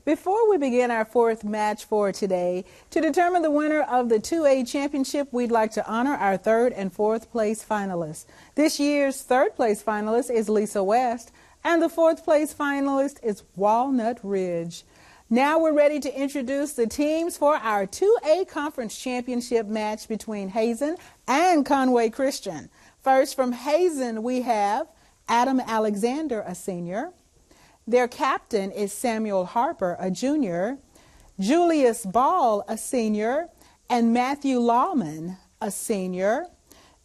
Before we begin our fourth match for today, to determine the winner of the 2A championship, we'd like to honor our third and fourth place finalists. This year's third place finalist is Lisa West, and the fourth place finalist is Walnut Ridge. Now we're ready to introduce the teams for our 2A conference championship match between Hazen and Conway Christian. First, from Hazen, we have Adam Alexander, a senior. Their captain is Samuel Harper, a junior, Julius Ball, a senior, and Matthew Lawman, a senior.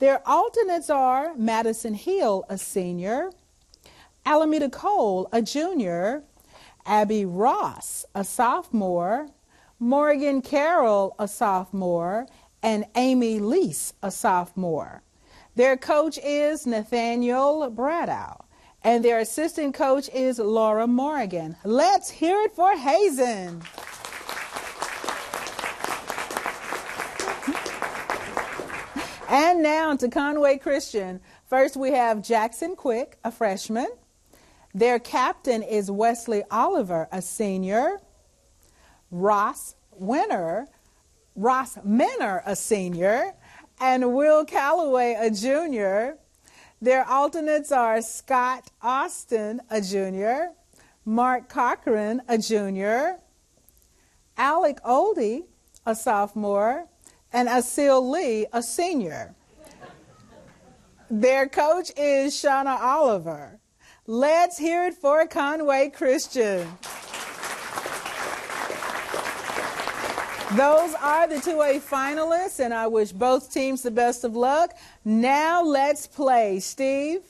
Their alternates are Madison Hill, a senior, Alameda Cole, a junior, Abby Ross, a sophomore, Morgan Carroll, a sophomore, and Amy Lease, a sophomore. Their coach is Nathaniel Bradow, and their assistant coach is Laura Morgan. Let's hear it for Hazen. And now to Conway Christian. First we have Jackson Quick, a freshman. Their captain is Wesley Oliver, a senior. Ross Minner, a senior. And Will Calloway, a junior. Their alternates are Scott Austin, a junior, Mark Cochran, a junior, Alec Oldie, a sophomore, and Asil Lee, a senior. Their coach is Shauna Oliver. Let's hear it for Conway Christian. Those are the 2A finalists, and I wish both teams the best of luck. Now let's play. Steve?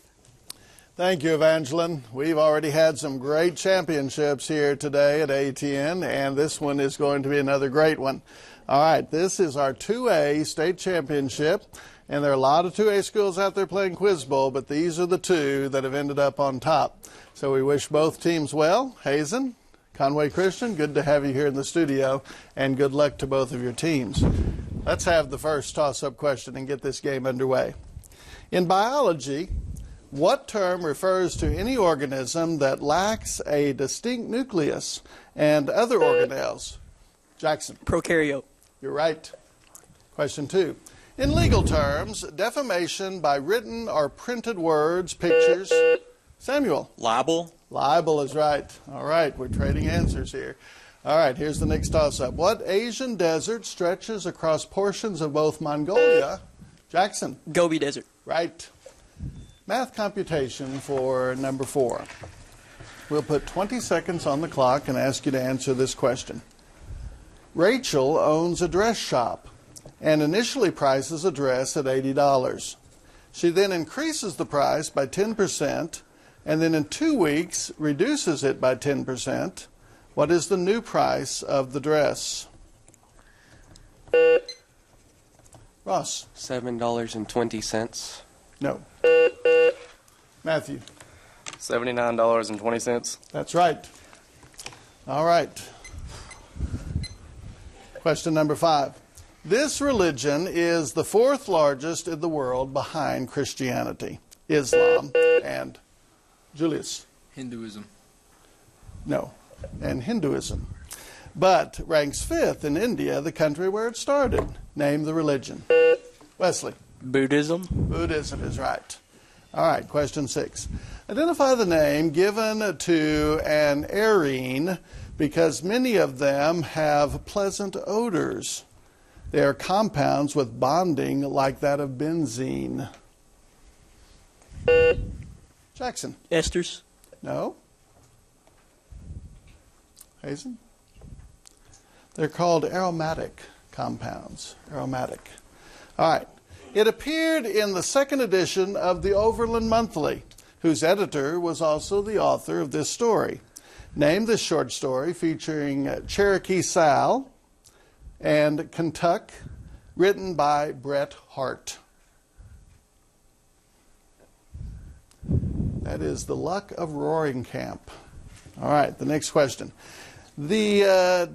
Thank you, Evangeline. We've already had some great championships here today at ATN, and this one is going to be another great one. All right, this is our 2A state championship, and there are a lot of 2A schools out there playing Quiz Bowl, but these are the two that have ended up on top. So we wish both teams well. Hazen, Conway Christian, good to have you here in the studio, and good luck to both of your teams. Let's have the first toss-up question and get this game underway. In biology, what term refers to any organism that lacks a distinct nucleus and other organelles? Jackson. Prokaryote. You're right. Question 2. In legal terms, defamation by written or printed words, pictures. Samuel. Libel. Libel is right. All right, we're trading answers here. All right, here's the next toss-up. What Asian desert stretches across portions of both Mongolia? Jackson. Gobi Desert. Right. Math computation for number 4. We'll put 20 seconds on the clock and ask you to answer this question. Rachel owns a dress shop and initially prices a dress at $80. She then increases the price by 10%, and then in 2 weeks reduces it by 10%. What is the new price of the dress? Ross. $7.20. No. Matthew. $79.20. That's right. All right. Question number 5. This religion is the 4th largest in the world behind Christianity, Islam, and Julius. Hinduism. No, and Hinduism. But ranks 5th in India, the country where it started. Name the religion. Wesley. Buddhism. Buddhism is right. All right, question 6. Identify the name given to an arene because many of them have pleasant odors. They are compounds with bonding like that of benzene. Jackson. Esters. No. Hazen? They're called aromatic compounds. Aromatic. All right. It appeared in the 2nd edition of the Overland Monthly, whose editor was also the author of this story. Name this short story featuring Cherokee Sal and Kentuck, written by Bret Hart. That is The Luck of Roaring Camp. All right, the next question. The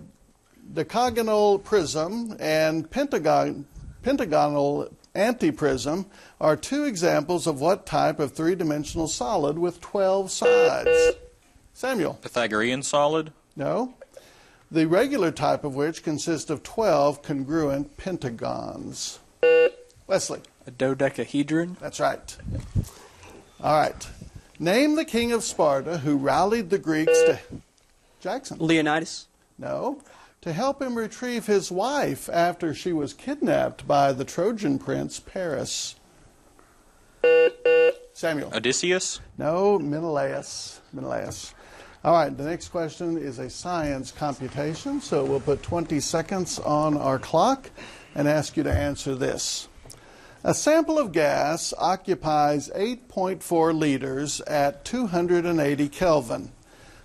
decagonal prism and pentagonal antiprism are 2 examples of what type of 3-dimensional solid with 12 sides? Samuel. Pythagorean solid? No. the regular type of which consists of 12 congruent pentagons? Wesley. A dodecahedron. That's right. All right. Name the king of Sparta who rallied the Greeks to... Jackson. Leonidas. No. To help him retrieve his wife after she was kidnapped by the Trojan prince Paris. Samuel. Odysseus? No, Menelaus. All right, the next question is a science computation, so we'll put 20 seconds on our clock and ask you to answer this. A sample of gas occupies 8.4 liters at 280 Kelvin.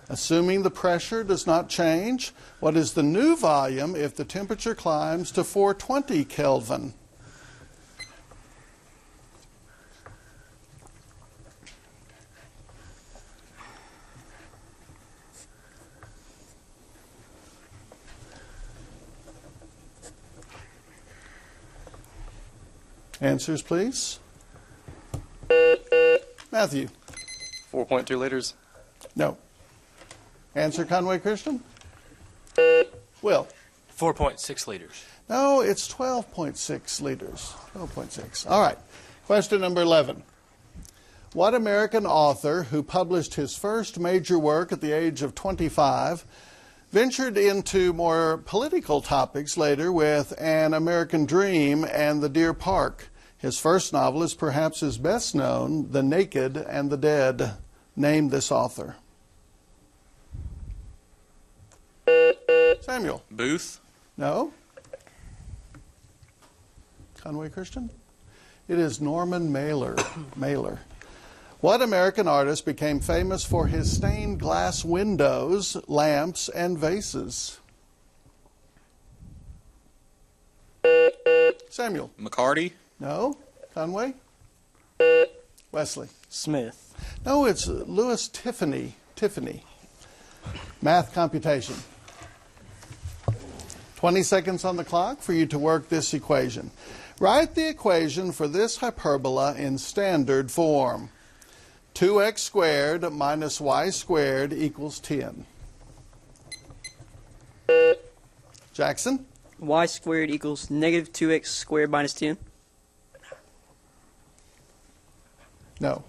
Assuming the pressure does not change, what is the new volume if the temperature climbs to 420 Kelvin? Answers, please. Matthew. 4.2 liters. No. Answer, Conway Christian. Will. 4.6 liters. No, it's 12.6 liters. 12.6. All right. Question number 11. What American author who published his first major work at the age of 25 ventured into more political topics later with An American Dream and The Deer Park? His first novel is perhaps his best known, The Naked and the Dead. Name this author. Samuel. Booth? No. Conway Christian? It is Norman Mailer. What American artist became famous for his stained glass windows, lamps, and vases? Samuel. McCarty? No. Conway? Wesley. Smith. No, it's Louis Tiffany. Math computation. 20 seconds on the clock for you to work this equation. Write the equation for this hyperbola in standard form. 2x squared minus y squared equals 10. Jackson? Y squared equals negative 2x squared minus 10. No.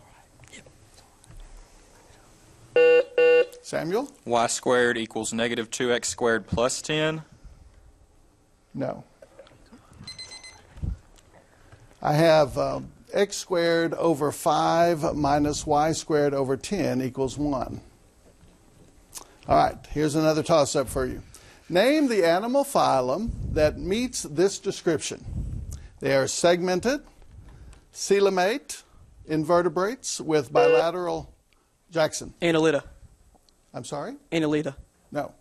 Samuel? Y squared equals negative 2x squared plus 10. No. I have x squared over 5 minus y squared over 10 equals 1. All right, here's another toss-up for you. Name the animal phylum that meets this description. They are segmented, coelomate, invertebrates with bilateral... Jackson. Annelida. I'm sorry? Annelida. No.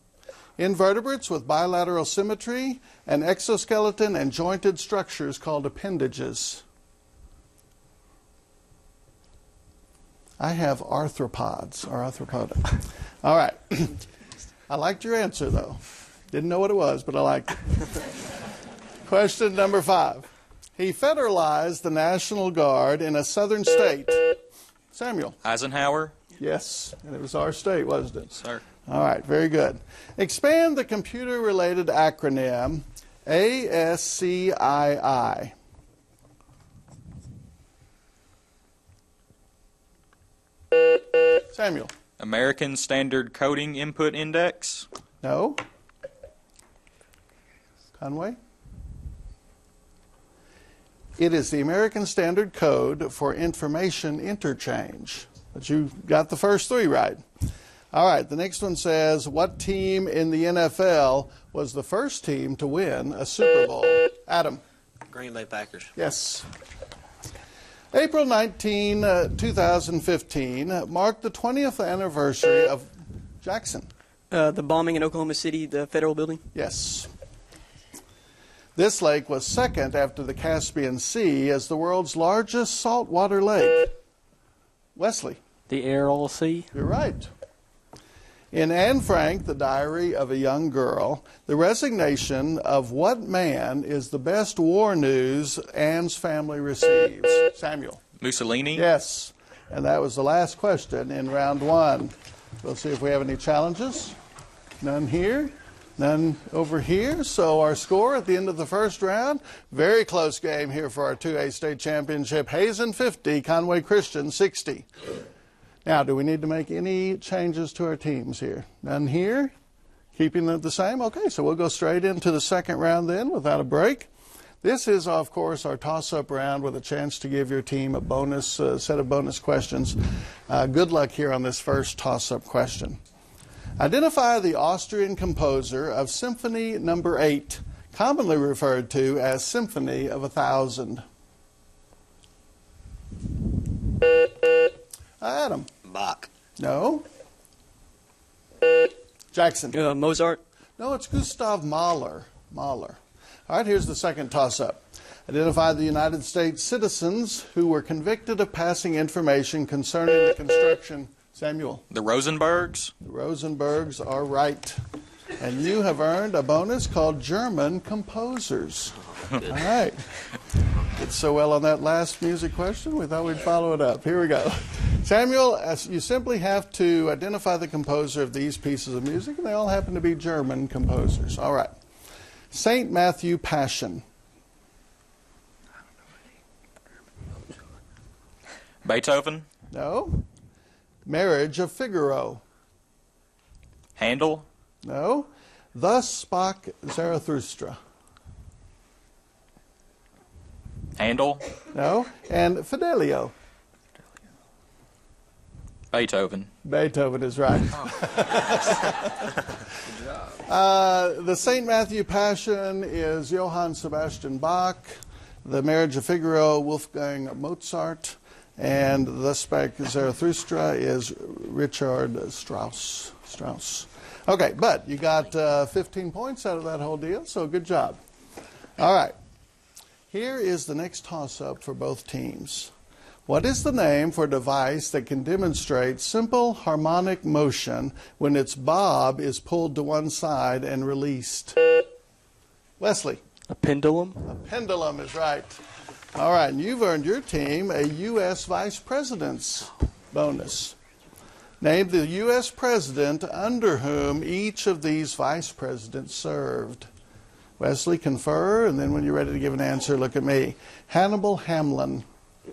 Invertebrates with bilateral symmetry, an exoskeleton, and jointed structures called appendages. I have arthropods, or arthropoda. All right. I liked your answer, though. Didn't know what it was, but I liked it. Question number 5. He federalized the National Guard in a southern state. Samuel. Eisenhower? Yes, and it was our state, wasn't it? Sir. All right, very good. Expand the computer-related acronym ASCII. Samuel. American Standard Coding Input Index? No. Conway? It is the American Standard Code for Information Interchange. But you got the first 3 right. All right, the next one says, what team in the NFL was the first team to win a Super Bowl? Adam. Green Bay Packers. Yes. April 19, 2015 marked the 20th anniversary of Jackson. The bombing in Oklahoma City, the federal building. Yes. This lake was second after the Caspian Sea as the world's largest saltwater lake. Wesley. The Aral Sea. You're right. In Anne Frank, The Diary of a Young Girl, the resignation of what man is the best war news Anne's family receives? Samuel. Mussolini? Yes. And that was the last question in round 1. We'll see if we have any challenges. None here. None over here. So our score at the end of the first round, very close game here for our 2A state championship. Hazen 50, Conway Christian 60. Now, do we need to make any changes to our teams here? None here? Keeping it the same? Okay, so we'll go straight into the second round then without a break. This is, of course, our toss-up round with a chance to give your team a bonus set of bonus questions. Good luck here on this first toss-up question. Identify the Austrian composer of Symphony Number 8, commonly referred to as Symphony of 1000. Adam. Bach. No. Jackson. Mozart. No, it's Gustav Mahler. Mahler. All right, here's the second toss-up. Identify the United States citizens who were convicted of passing information concerning the construction. Samuel. The Rosenbergs. The Rosenbergs are right. And you have earned a bonus called German composers. All right. Did so well on that last music question, we thought we'd follow it up. Here we go. Samuel, you simply have to identify the composer of these pieces of music, and they all happen to be German composers. All right. St. Matthew Passion. Beethoven. No. Marriage of Figaro. Handel. No. Thus Spake Zarathustra. Handel. No. And Fidelio. Beethoven. Beethoven is right. The St. Matthew Passion is Johann Sebastian Bach. The Marriage of Figaro, Wolfgang Mozart. And Thus Spake Zarathustra is Richard Strauss. Okay, but you got 15 points out of that whole deal, so good job. All right. Here is the next toss-up for both teams. What is the name for a device that can demonstrate simple harmonic motion when its bob is pulled to one side and released? Wesley. A pendulum. A pendulum is right. All right, and you've earned your team a U.S. Vice President's bonus. Name the U.S. President under whom each of these Vice Presidents served. Wesley, confer, and then when you're ready to give an answer, look at me. Hannibal Hamlin.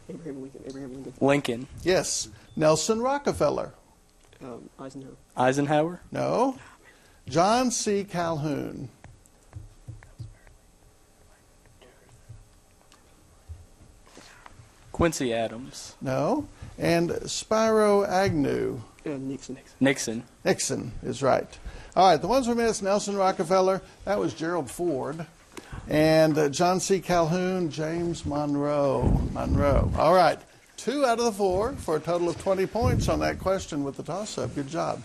Abraham Lincoln. Lincoln. Yes. Nelson Rockefeller. Eisenhower. Eisenhower. No. John C. Calhoun. Quincy Adams. No. And Spiro Agnew. Nixon. Nixon is right. All right, the ones we missed, Nelson Rockefeller, that was Gerald Ford. And John C. Calhoun, James Monroe. All right, 2 out of the 4 for a total of 20 points on that question with the toss-up. Good job.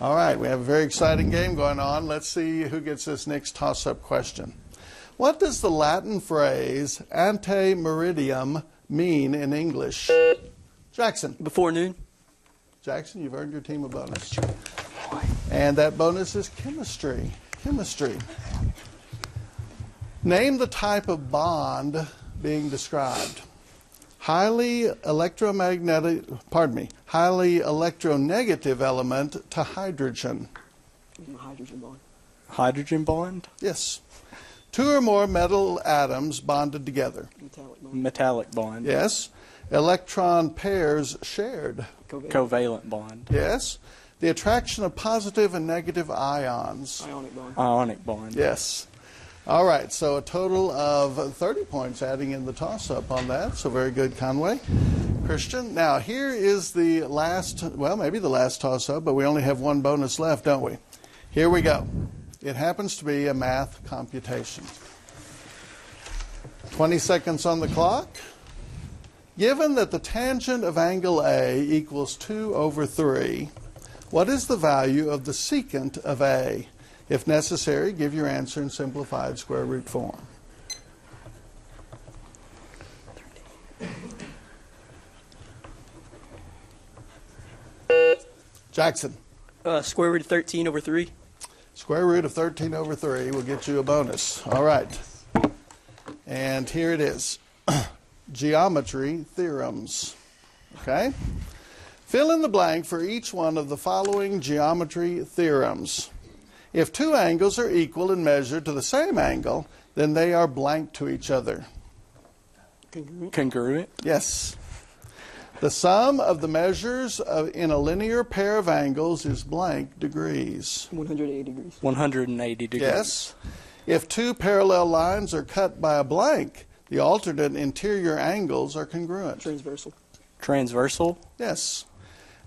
All right, we have a very exciting game going on. Let's see who gets this next toss-up question. What does the Latin phrase ante meridiem mean in English? Jackson. Before noon. Jackson, you've earned your team a bonus. And that bonus is chemistry. Name the type of bond being described. Highly electronegative element to hydrogen. Hydrogen bond. Hydrogen bond. Yes. 2 or more metal atoms bonded together. Metallic bond. Yes. Electron pairs shared. Covalent bond. Yes. The attraction of positive and negative ions. Ionic bond. Yes. All right, so a total of 30 points adding in the toss-up on that. So very good, Conway. Christian, now here is the last, well, maybe the last toss-up, but we only have one bonus left, don't we? Here we go. It happens to be a math computation. 20 seconds on the clock. Given that the tangent of angle A equals 2/3, what is the value of the secant of A? If necessary, give your answer in simplified square root form. Jackson. Square root of 13/3. Square root of 13/3 will get you a bonus. All right. And here it is. Geometry theorems. Okay? Fill in the blank for each one of the following geometry theorems. If two angles are equal in measure to the same angle, then they are blank to each other. Congruent. Yes. The sum of the measures in a linear pair of angles is blank degrees. 180 degrees. 180 degrees. Yes. If two parallel lines are cut by a blank, the alternate interior angles are congruent. Transversal. Transversal. Yes.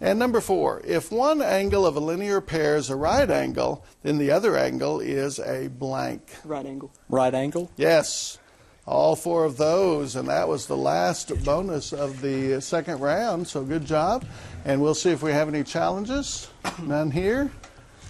And number 4, if one angle of a linear pair is a right angle, then the other angle is a blank. Right angle. Right angle. Yes. All 4 of those, and that was the last bonus of the second round, so good job. And we'll see if we have any challenges. None here,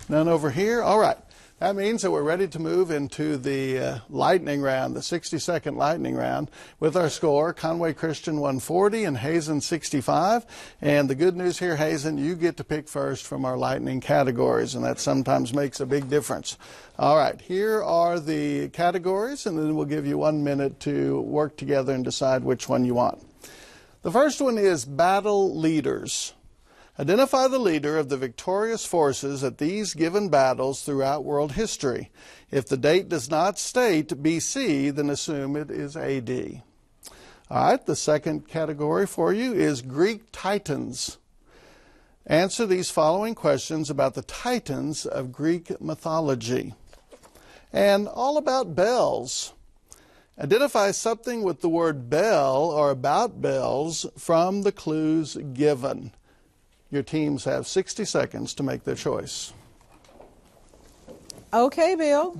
none over here. All right. That means that we're ready to move into the lightning round, the 60-second lightning round, with our score, Conway Christian 140 and Hazen 65. And the good news here, Hazen, you get to pick first from our lightning categories, and that sometimes makes a big difference. All right, here are the categories, and then we'll give you 1 minute to work together and decide which one you want. The first one is battle leaders. Identify the leader of the victorious forces at these given battles throughout world history. If the date does not state BC, then assume it is AD. All right, the second category for you is Greek titans. Answer these following questions about the titans of Greek mythology. And all about bells. Identify something with the word bell or about bells from the clues given. Your teams have 60 seconds to make their choice. Okay, Bill.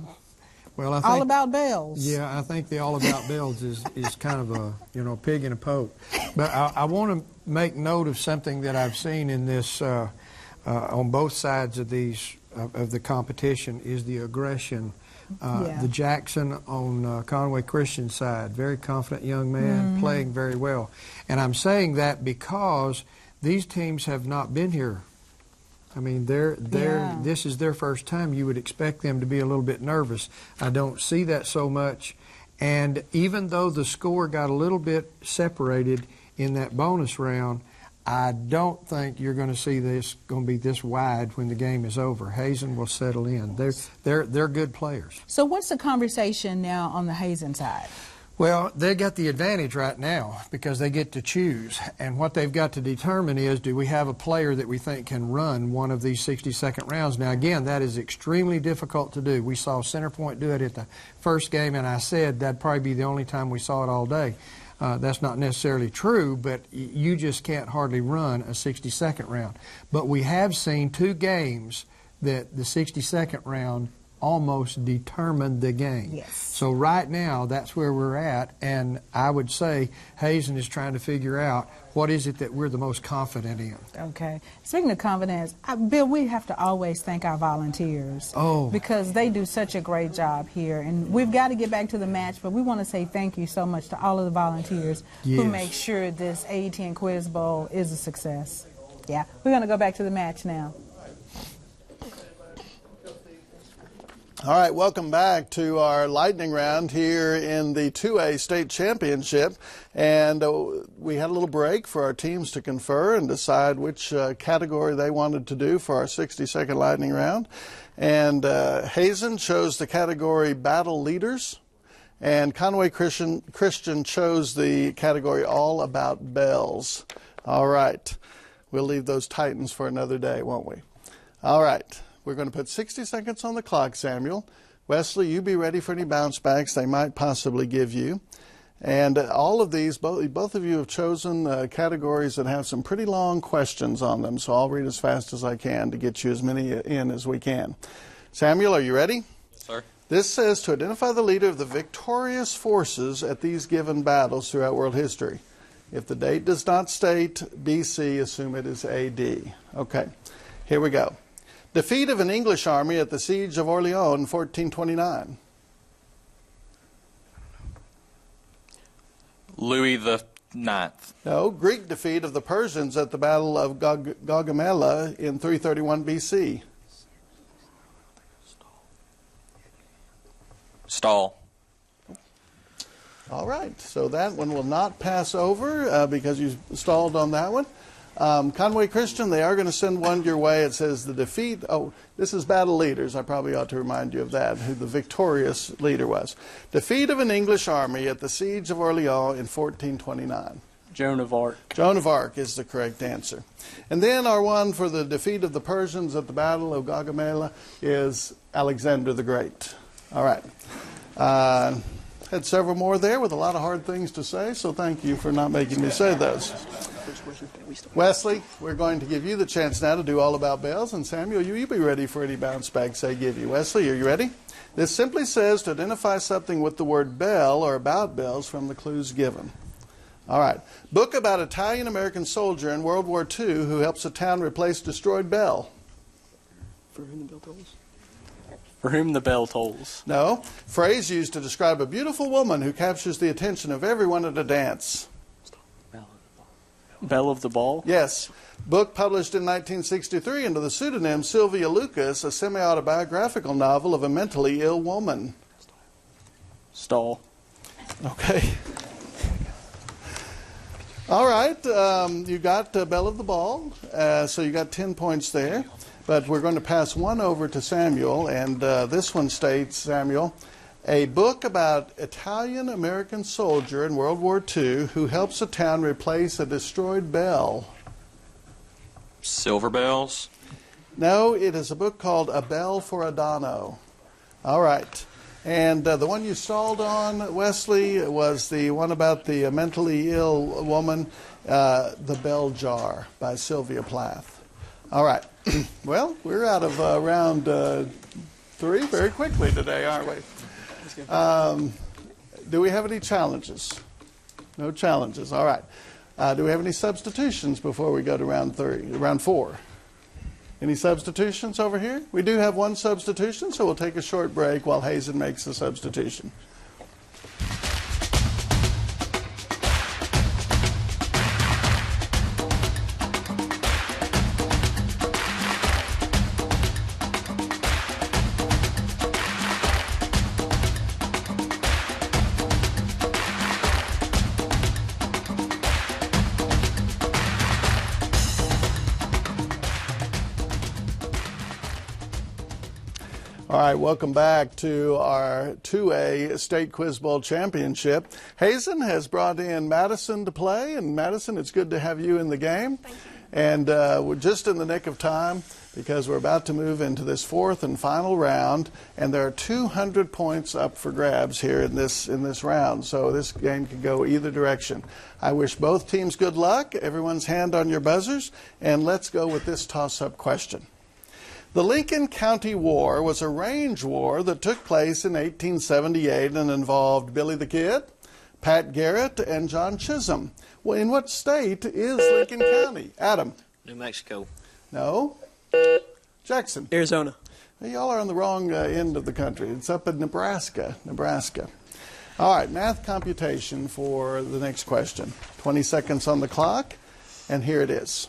Well, I think, all about bells. Yeah, I think the all about bells is kind of a pig in a poke. But I want to make note of something that I've seen in this on both sides of these of the competition is the aggression. The Jackson on Conway Christian side, very confident young man, playing very well. And I'm saying that because these teams have not been here. I mean, this is their first time. You would expect them to be a little bit nervous. I don't see that so much. And even though the score got a little bit separated in that bonus round, I don't think you're going to see this going to be this wide when the game is over. Hazen will settle in. They're good players. So what's the conversation now on the Hazen side? Well, they got the advantage right now because they get to choose. And what they've got to determine is, do we have a player that we think can run one of these 60-second rounds? Now, again, that is extremely difficult to do. We saw Centerpoint do it at the first game, and I said that'd probably be the only time we saw it all day. That's not necessarily true, but you just can't hardly run a 60-second round. But we have seen 2 games that the 60-second round almost determined the game. Yes. So right now, that's where we're at, and I would say Hazen is trying to figure out what is it that we're the most confident in. Okay. Speaking of confidence, Bill, we have to always thank our volunteers. Because they do such a great job here. And we've got to get back to the match, but we want to say thank you so much to all of the volunteers who make sure this AETN Quiz Bowl is a success. Yeah. We're going to go back to the match now. All right, welcome back to our lightning round here in the 2A state championship. And we had a little break for our teams to confer and decide which category they wanted to do for our 60-second lightning round. And Hazen chose the category Battle Leaders, and Conway Christian chose the category All About Bells. All right, we'll leave those Titans for another day, won't we? All right. We're going to put 60 seconds on the clock, Samuel. Wesley, you be ready for any bounce backs they might possibly give you. And all of these, both of you have chosen categories that have some pretty long questions on them, so I'll read as fast as I can to get you as many in as we can. Samuel, are you ready? Yes, sir. This says to identify the leader of the victorious forces at these given battles throughout world history. If the date does not state BC, assume it is AD. Okay, here we go. Defeat of an English army at the Siege of Orleans in 1429. Louis the Ninth. No, Greek defeat of the Persians at the Battle of Gaugamela in 331 BC. Stall. All right, so that one will not pass over because you stalled on that one. Conway Christian, they are going to send one your way. It says the defeat. Oh, this is battle leaders. I probably ought to remind you of that, who the victorious leader was. Defeat of an English army at the siege of Orleans in 1429. Joan of Arc. Joan of Arc is the correct answer. And then our one for the defeat of the Persians at the Battle of Gaugamela is Alexander the Great. All right. Had several more there with a lot of hard things to say, so thank you for not making me say those. Wesley, we're going to give you the chance now to do All About Bells, and Samuel, you be ready for any bounce backs they give you. Wesley, are you ready? This simply says to identify something with the word bell or about bells from the clues given. All right. Book about Italian-American soldier in World War II who helps a town replace destroyed bell. For whom the bell tolls. For whom the bell tolls. No. Phrase used to describe a beautiful woman who captures the attention of everyone at a dance. Belle of the Ball. Yes. Book published in 1963 under the pseudonym Sylvia Lucas, a semi-autobiographical novel of a mentally ill woman. Stall. Okay. All right. You got Belle of the Ball, so you got 10 points there. But we're going to pass one over to Samuel, and this one states, Samuel, a book about Italian-American soldier in World War II who helps a town replace a destroyed bell. Silver bells. No, it is a book called A Bell for Adano. All right. And the one you stalled on, Wesley, was the one about the mentally ill woman, The Bell Jar by Sylvia Plath. All right. Well, we're out of round 3 very quickly today, aren't we? Do we have any challenges? No challenges. All right. Do we have any substitutions before we go to round 4? Any substitutions over here? We do have one substitution, so we'll take a short break while Hazen makes the substitution. All right, welcome back to our 2A State Quiz Bowl Championship. Hazen has brought in Madison to play, and Madison, it's good to have you in the game. Thank you. And we're just in the nick of time because we're about to move into this 4th and final round, and there are 200 points up for grabs here in this round, so this game can go either direction. I wish both teams good luck. Everyone's hand on your buzzers, and let's go with this toss-up question. The Lincoln County War was a range war that took place in 1878 and involved Billy the Kid, Pat Garrett, and John Chisholm. Well, in what state is Lincoln County? Adam? New Mexico. No. Jackson? Arizona. Well, y'all are on the wrong end of the country. It's up in Nebraska. All right, math computation for the next question. 20 seconds on the clock, and here it is.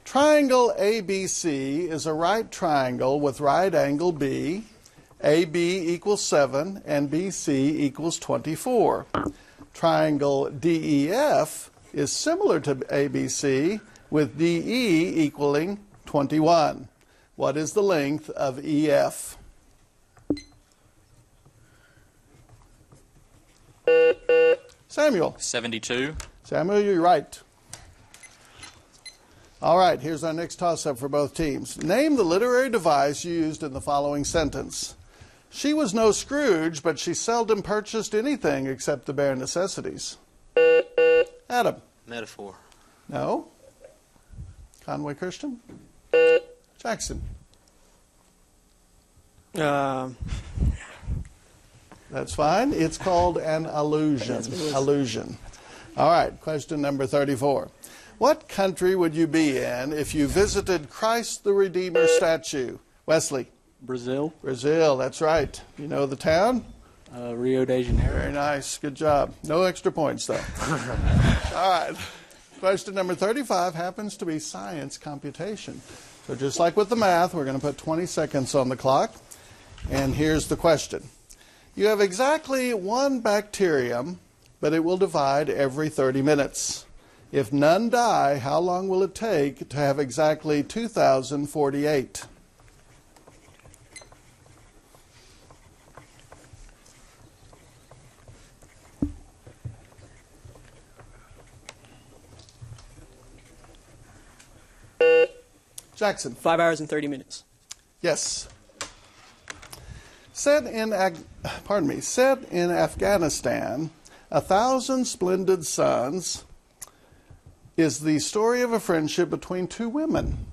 Triangle ABC is a right triangle with right angle B. AB equals 7 and BC equals 24. Triangle DEF is similar to ABC with DE equaling 21. What is the length of EF? Samuel. 72. Samuel, you're right. All right, here's our next toss-up for both teams. Name the literary device used in the following sentence. She was no Scrooge, but she seldom purchased anything except the bare necessities. Adam. Metaphor. No. Conway Christian. Jackson. That's fine. It's called an allusion. Allusion. All right, question number 34. What country would you be in if you visited Christ the Redeemer statue? Wesley. Brazil. Brazil, that's right. You know the town? Rio de Janeiro. Very nice. Good job. No extra points, though. All right. Question number 35 happens to be science computation. So just like with the math, we're going to put 20 seconds on the clock. And here's the question. You have exactly one bacterium, but it will divide every 30 minutes. If none die, how long will it take to have exactly 2,048? Jackson. 5 hours and 30 minutes. Yes. Set in Afghanistan, 1,000 Splendid Suns is the story of a friendship between two women.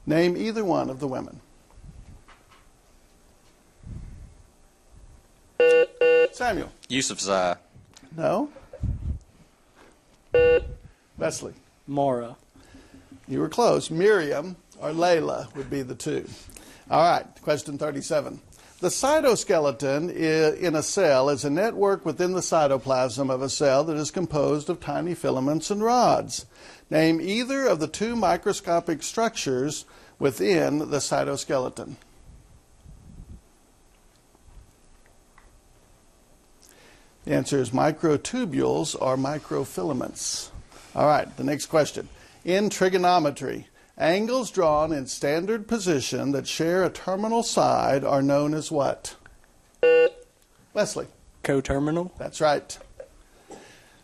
Name either one of the women. Samuel. Yusufzai. No. Wesley. Mara. You were close. Miriam or Layla would be the two. All right, question 37. The cytoskeleton in a cell is a network within the cytoplasm of a cell that is composed of tiny filaments and rods. Name either of the two microscopic structures within the cytoskeleton. The answer is microtubules or microfilaments. All right, the next question. In trigonometry, angles drawn in standard position that share a terminal side are known as what? Wesley. Coterminal. That's right.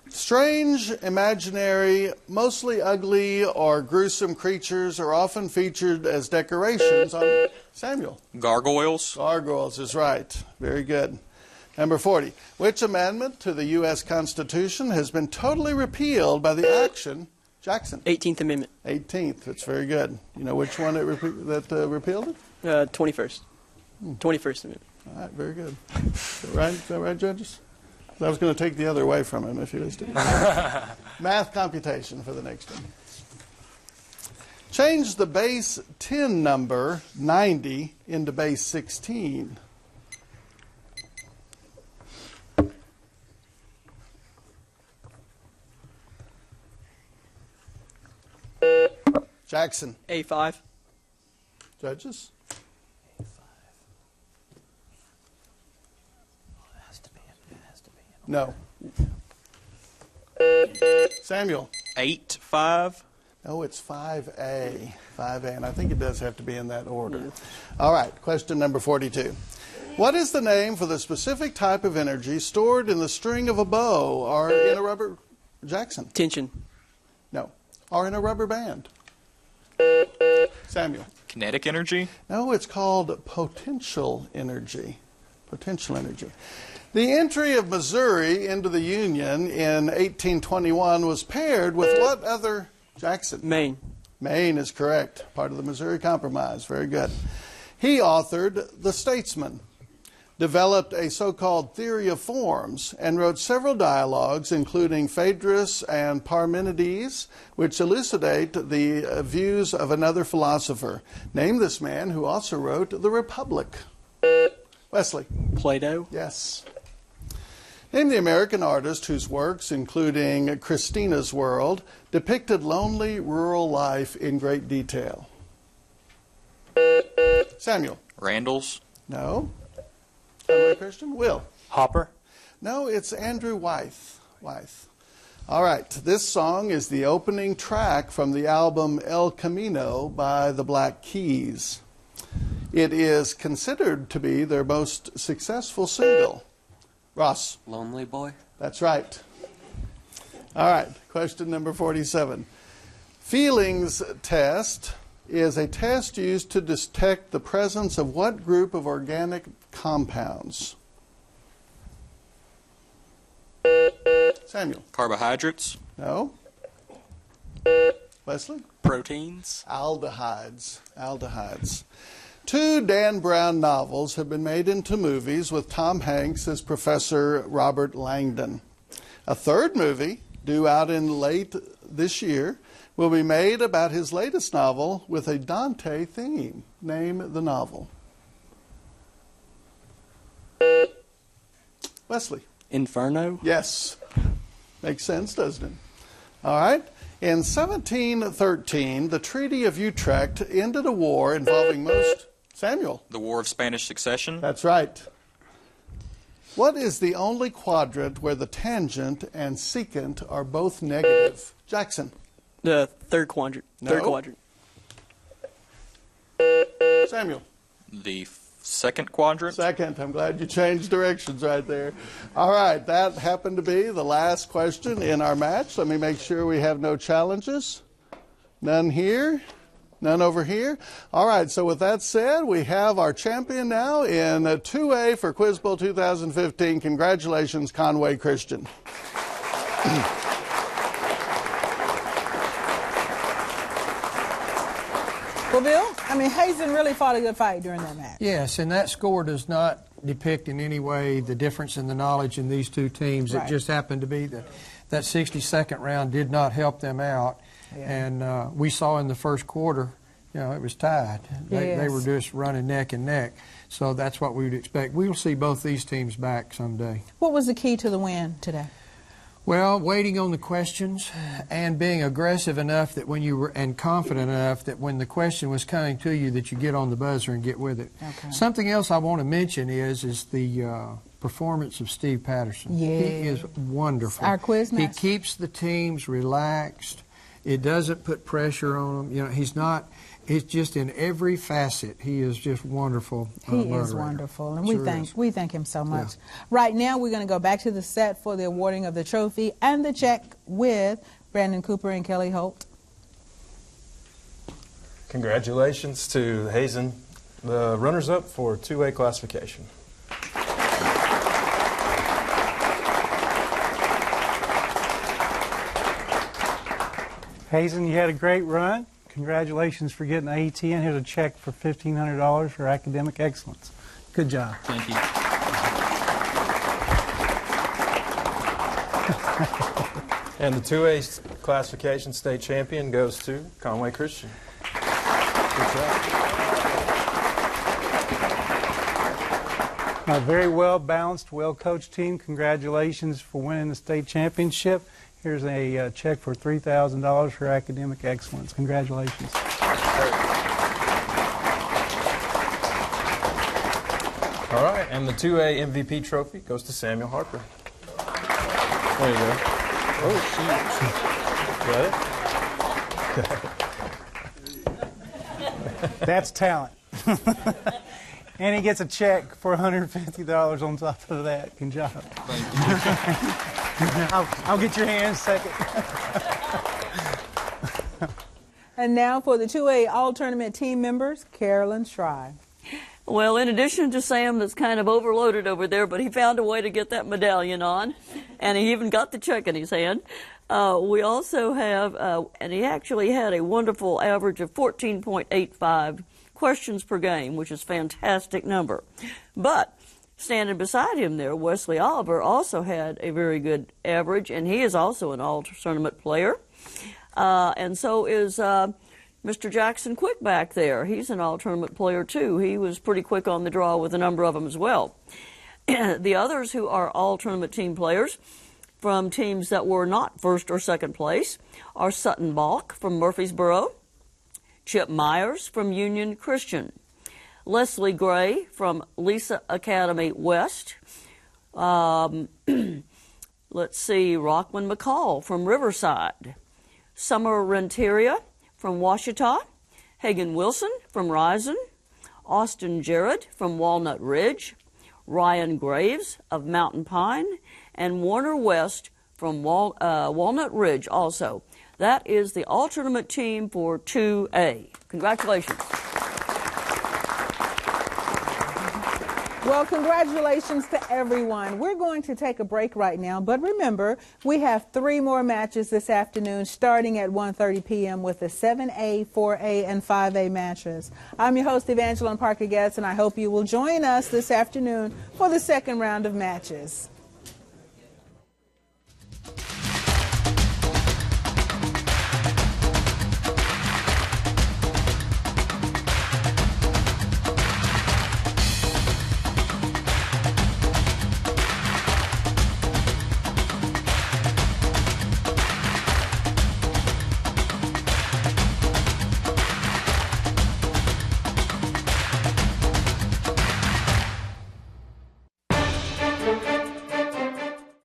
Strange, imaginary, mostly ugly or gruesome creatures are often featured as decorations on Samuel. Gargoyles. Gargoyles is right. Very good. Number 40. Which amendment to the U.S. Constitution has been totally repealed by the action? Jackson. 18th Amendment. 18th. That's very good. You know which one that repealed it? 21st. 21st Amendment. All right, very good. Is that right, judges? I was going to take the other away from him if he was doing math computation for the next one. Change the base 10 number 90 into base 16. Jackson. A5. Judges? No. Samuel. 8-5. No, it's 5A. 5A, and I think it does have to be in that order. All right, question number 42. What is the name for the specific type of energy stored in the string of a bow or in a rubber... Jackson. Tension. No. Or in a rubber band. Samuel. Kinetic energy. No, it's called potential energy. Potential energy. The entry of Missouri into the Union in 1821 was paired with what other, Jackson? Maine. Maine is correct. Part of the Missouri Compromise. Very good. He authored The Statesman, developed a so-called theory of forms, and wrote several dialogues, including Phaedrus and Parmenides, which elucidate the views of another philosopher. Name this man who also wrote The Republic. Wesley. Plato. Yes. Name the American artist whose works, including Christina's World, depicted lonely rural life in great detail. Samuel. Randall's. No. Conway Christian. Will. Hopper. No, it's Andrew Wythe. All right. This song is the opening track from the album El Camino by the Black Keys. It is considered to be their most successful single. Ross. Lonely Boy. That's right. All right, question number 47. Feelings test is a test used to detect the presence of what group of organic compounds? Samuel. Carbohydrates. No. Wesley. Proteins. Aldehydes. 2 Dan Brown novels have been made into movies with Tom Hanks as Professor Robert Langdon. A third movie, due out in late this year, will be made about his latest novel with a Dante theme. Name the novel. Wesley. Inferno. Yes. Makes sense, doesn't it? All right. In 1713, the Treaty of Utrecht ended a war involving most... Samuel. The War of Spanish Succession. That's right. What is the only quadrant where the tangent and secant are both negative? Jackson. The third quadrant. No. Third quadrant. Samuel. The second quadrant. Second. I'm glad you changed directions right there. All right, that happened to be the last question in our match. Let me make sure we have no challenges. None here. None over here. All right, so with that said, we have our champion now in 2A for Quiz Bowl 2015. Congratulations, Conway Christian. Well, Bill, I mean, Hazen really fought a good fight during that match. Yes, and that score does not depict in any way the difference in the knowledge in these two teams. Right. It just happened to be that 62nd round did not help them out. Yeah. And we saw in the first quarter, it was tied. They were just running neck and neck. So that's what we would expect. We will see both these teams back someday. What was the key to the win today? Well, waiting on the questions and being aggressive enough that when you were, and confident enough that when the question was coming to you that you get on the buzzer and get with it. Okay. Something else I want to mention is the performance of Steve Patterson. Yes. He is wonderful. Our quiz He master. keeps the teams relaxed. It doesn't put pressure on them. He's just in every facet. He is just wonderful. He is moderator. wonderful, and Sure we thank him so much. Right now, we're going to go back to the set for the awarding of the trophy and the check with Brandon Cooper and Kelly Holt. Congratulations to Hazen, the runners-up for 2A classification. Hazen, you had a great run. Congratulations for getting the ATN. Here's a check for $1,500 for academic excellence. Good job. Thank you. And the 2A classification state champion goes to Conway Christian. Good job. A very well-balanced, well-coached team. Congratulations for winning the state championship. Here's a check for $3,000 for academic excellence. Congratulations. All right, and the 2A MVP trophy goes to Samuel Harper. There you go. Oh, shoot. Got it? That's talent. And he gets a check for $150 on top of that. Good job. Thank you. I'll get your hand second. And now for the 2A All-Tournament team members, Carolyn Schry. Well, in addition to Sam that's kind of overloaded over there, but he found a way to get that medallion on, and he even got the check in his hand. We also have, and he actually had a wonderful average of 14.85 questions per game, which is a fantastic number. But standing beside him there, Wesley Oliver also had a very good average, and he is also an all-tournament player. And so is Mr. Jackson Quick back there. He's an all-tournament player, too. He was pretty quick on the draw with a number of them as well. The others who are all-tournament team players from teams that were not first or second place are Sutton Balk from Murfreesboro, Chip Myers from Union Christian, Leslie Gray from Lisa Academy West, let's see, Rockman McCall from Riverside, Summer Renteria from Washita, Hagan Wilson from Risen, Austin Jarrett from Walnut Ridge, Ryan Graves of Mountain Pine, and Warner West from Walnut Ridge also. That is the all-tournament team for 2A. Congratulations. Well, congratulations to everyone. We're going to take a break right now, but remember, we have 3 more matches this afternoon starting at 1:30 p.m. with the 7A, 4A, and 5A matches. I'm your host, Evangeline Parker Getz, and I hope you will join us this afternoon for the second round of matches.